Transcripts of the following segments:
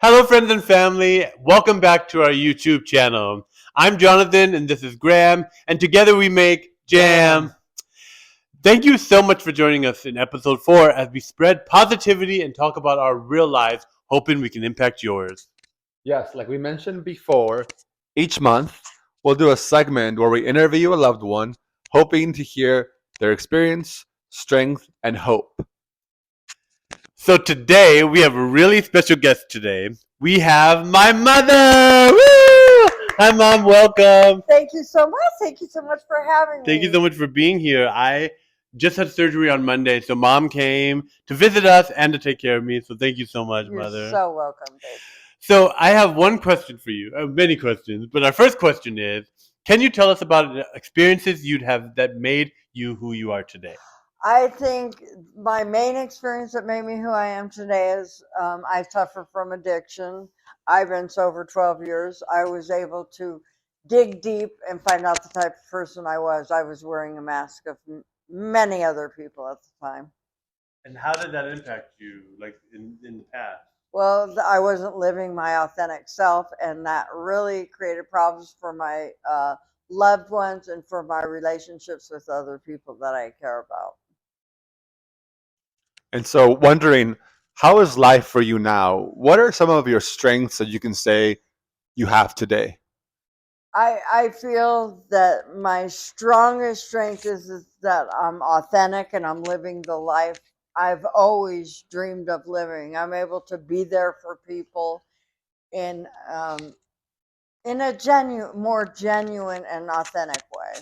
Hello, friends and family. Welcome back to our YouTube channel. I'm Jonathan, and this is Graham, and together we make Jam. Thank you so much for joining us in episode 4 as we spread positivity and talk about our real lives, hoping we can impact yours. Yes, like we mentioned before, each month we'll do a segment where we interview a loved one, hoping to hear their experience, strength, and hope. So today we have a really special guest today. We have my mother. Woo! Hi, Mom. Welcome. Thank you so much. Thank you so much for having me. Thank you so much for being here. I just had surgery on Monday, so Mom came to visit us and to take care of me. So thank you so much, You're Mother. so welcome, babe. So I have one question for you, many questions, but our first question is: can you tell us about the experiences you'd have that made you who you are today? I think my main experience that made me who I am today is I suffer from addiction. I've been sober 12 years. I was able to dig deep and find out the type of person I was. I was wearing a mask of many other people at the time. And how did that impact you, like in the past? Well, I wasn't living my authentic self, and that really created problems for my loved ones and for my relationships with other people that I care about. And so, wondering, how is life for you now? What are some of your strengths that you can say you have today? I feel that my strongest strength is that I'm authentic and I'm living the life I've always dreamed of living. I'm able to be there for people in in a more genuine and authentic way.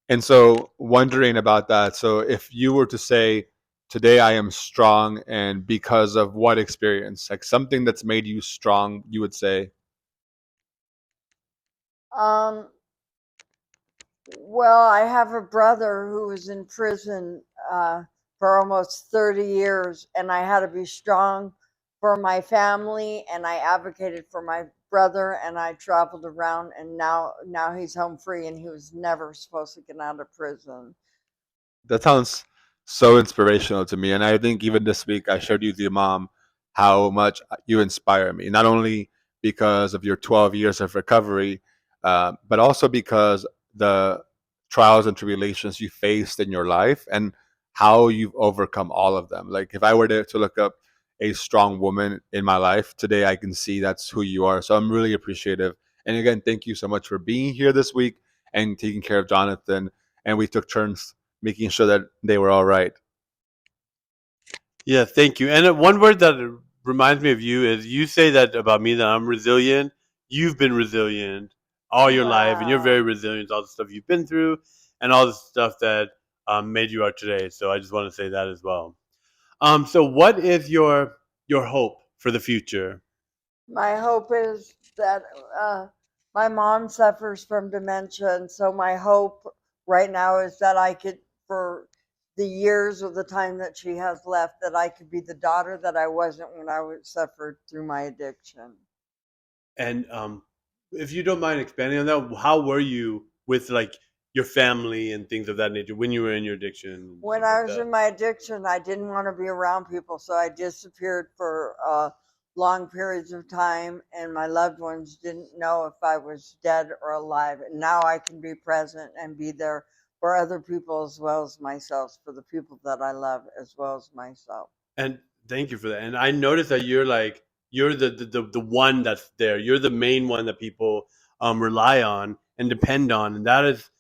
And so, wondering about that. So, if you were to say, today I am strong, and because of what experience, like something that's made you strong, you would say, Um, well, I have a brother who was in prison for almost 30 years, and I had to be strong for my family, and I advocated for my brother, and I traveled around, and now he's home free, and he was never supposed to get out of prison. that sounds so inspirational to me. And I think even this week I shared with your mom how much you inspire me, not only because of your 12 years of recovery, but also because the trials and tribulations you faced in your life and how you've overcome all of them. Like if I were to look up a strong woman in my life today, I can see that's who you are. So I'm really appreciative. And again, thank you so much for being here this week and taking care of Jonathan. And we took turns making sure that they were all right. Yeah, thank you. And one word that reminds me of you is you say that about me that I'm resilient. You've been resilient all your life, and you're very Wow. resilient. All the stuff you've been through, and all the stuff that made you are today. So I just want to say that as well. So what is your hope for the future? My hope is that my mom suffers from dementia, and so my hope right now is that I could, for the years of the time that she has left, that I could be the daughter that I wasn't when I was suffered through my addiction. And if you don't mind expanding on that, how were you with like your family and things of that nature when you were in your addiction and When stuff I like was that? in my addiction, I didn't want to be around people, so I disappeared for long periods of time, and my loved ones didn't know if I was dead or alive. And now I can be present and be there for other people as well as myself, for the people that I love as well as myself. And thank you for that. And I noticed that you're like you're the one that's there. You're the main one that people rely on and depend on, and that is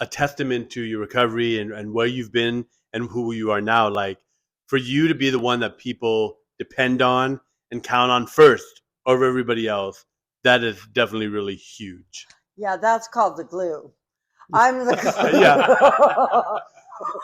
a testament to your recovery and where you've been and who you are now. Like for you to be the one that people depend on and count on first over everybody else, that is definitely really huge. Yeah, that's called the glue. I'm the Yeah, glue.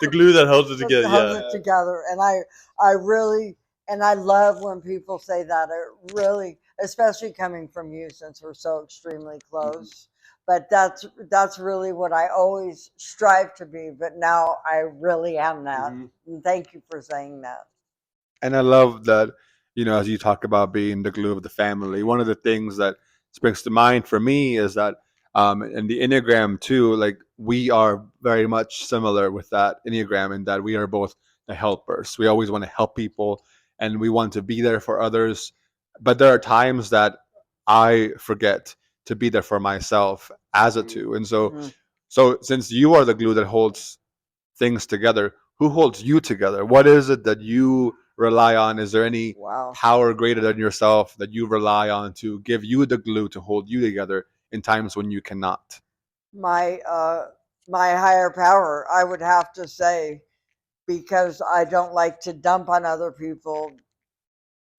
the glue that holds it That together. holds Yeah. it together. And I really, and I love when people say that. It really, especially coming from you, since we're so extremely close. But that's really what I always strive to be. But now I really am that. Hmm. And thank you for saying that. And I love that, as you talk about being the glue of the family, one of the things that springs to mind for me is that in the Enneagram too, like we are very much similar with that Enneagram in that we are both the helpers. We always want to help people and we want to be there for others but there are times that I forget to be there for myself as a two. And so, Mhm. so since you are the glue that holds things together, who holds you together? What is it that you rely on? Is there any Wow. power greater than yourself that you rely on to give you the glue to hold you together in times when you cannot? My my higher power, I would have to say, because I don't like to dump on other people.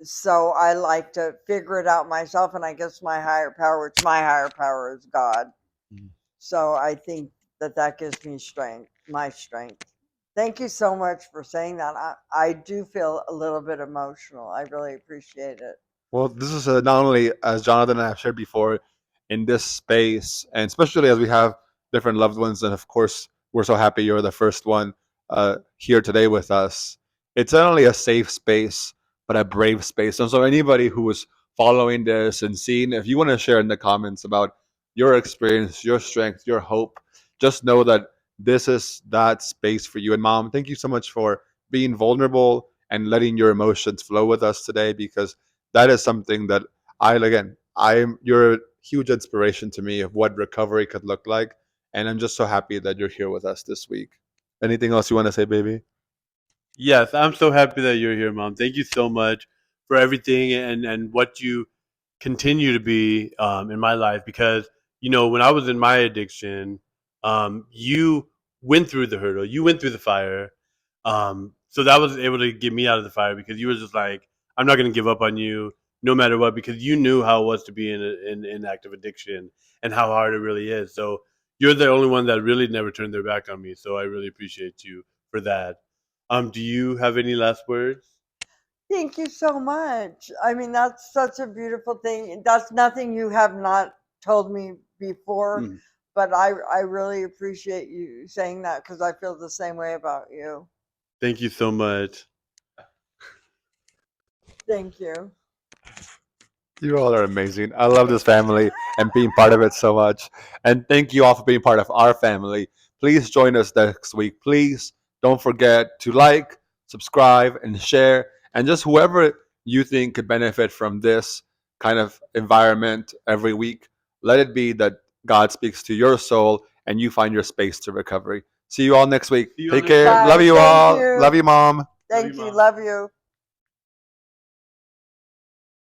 So I like to figure it out myself, and I guess my higher power, it's my higher power is God. Mhm. So I think that that gives me strength, my strength. Thank you so much for saying that. I do feel a little bit emotional. I really appreciate it. Well, this is not only, as Jonathan and I have shared before, in this space, and especially as we have different loved ones, and of course, we're so happy you're the first one here today with us. It's not only a safe space, but a brave space. And so, anybody who is following this and seeing, if you want to share in the comments about your experience, your strength, your hope, just know that this is that space for you. And mom, thank you so much for being vulnerable and letting your emotions flow with us today, because that is something that you're a huge inspiration to me of what recovery could look like. And I'm just so happy that you're here with us this week. Anything else you want to say, baby? Yes, I'm so happy that you're here, Mom. Thank you so much for everything and what you continue to be in my life. Because when I was in my addiction, you went through the hurdle, you went through the fire. So that was able to get me out of the fire because you were just like, I'm not going to give up on you no matter what, because you knew how it was to be in active addiction and how hard it really is. So you're the only one that really never turned their back on me. So I really appreciate you for that. Do you have any last words? Thank you so much. I mean, that's such a beautiful thing. That's nothing you have not told me before, Mm. but I really appreciate you saying that because I feel the same way about you. Thank you so much. Thank you. You all are amazing. I love this family and being part of it so much. And thank you all for being part of our family. Please join us next week. Please don't forget to like, subscribe, and share. And just whoever you think could benefit from this kind of environment every week, let it be that God speaks to your soul and you find your space to recovery. See you all next week. See you on Take next care. week. Love Bye. you Thank all. Love you. you, mom. Thank you. Mom. Love you.